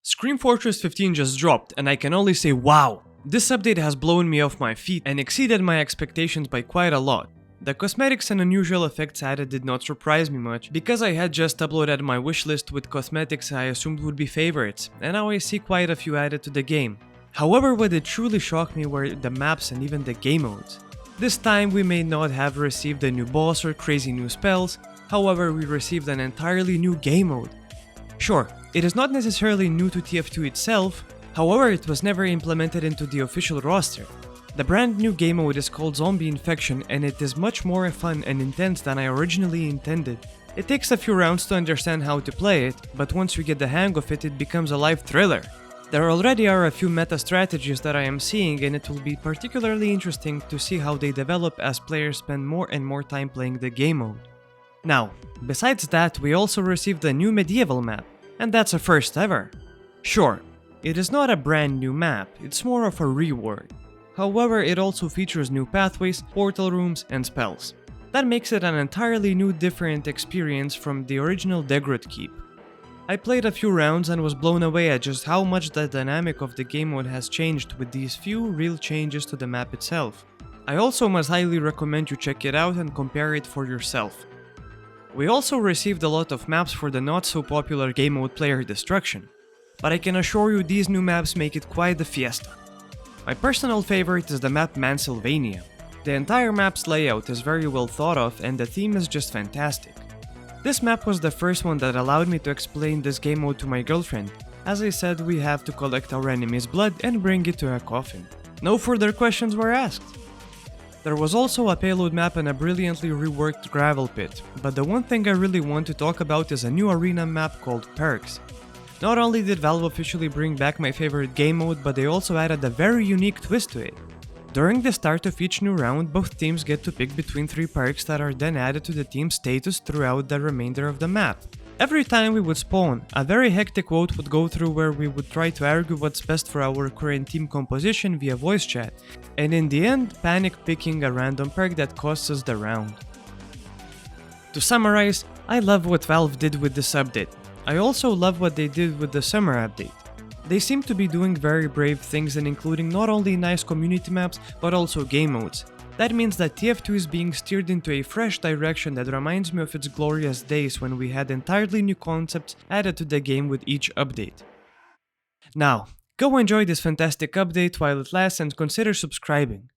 Scream Fortress 15 just dropped, and I can only say wow! This update has blown me off my feet and exceeded my expectations by quite a lot. The cosmetics and unusual effects added did not surprise me much, because I had just uploaded my wishlist with cosmetics I assumed would be favorites, and now I see quite a few added to the game. However, what did truly shock me were the maps and even the game modes. This time we may not have received a new boss or crazy new spells, however we received an entirely new game mode. Sure, it is not necessarily new to TF2 itself, however it was never implemented into the official roster. The brand new game mode is called Zombie Infection and it is much more fun and intense than I originally intended. It takes a few rounds to understand how to play it, but once you get the hang of it, it becomes a live thriller. There already are a few meta strategies that I am seeing and it will be particularly interesting to see how they develop as players spend more and more time playing the game mode. Now, besides that, we also received a new medieval map, and that's a first ever. Sure, it is not a brand new map, it's more of a rework. However, it also features new pathways, portal rooms, and spells. That makes it an entirely new different experience from the original Degrot Keep. I played a few rounds and was blown away at just how much the dynamic of the game mode has changed with these few real changes to the map itself. I also must highly recommend you check it out and compare it for yourself. We also received a lot of maps for the not so popular game mode Player Destruction, but I can assure you these new maps make it quite the fiesta. My personal favorite is the map Mansylvania. The entire map's layout is very well thought of and the theme is just fantastic. This map was the first one that allowed me to explain this game mode to my girlfriend. As I said, we have to collect our enemy's blood and bring it to a coffin. No further questions were asked. There was also a payload map and a brilliantly reworked gravel pit, but the one thing I really want to talk about is a new arena map called Perks. Not only did Valve officially bring back my favorite game mode, but they also added a very unique twist to it. During the start of each new round, both teams get to pick between 3 perks that are then added to the team's status throughout the remainder of the map. Every time we would spawn, a very hectic vote would go through where we would try to argue what's best for our current team composition via voice chat, and in the end, panic picking a random perk that costs us the round. To summarize, I love what Valve did with this update. I also love what they did with the summer update. They seem to be doing very brave things and including not only nice community maps, but also game modes. That means that TF2 is being steered into a fresh direction that reminds me of its glorious days when we had entirely new concepts added to the game with each update. Now, go enjoy this fantastic update while it lasts and consider subscribing.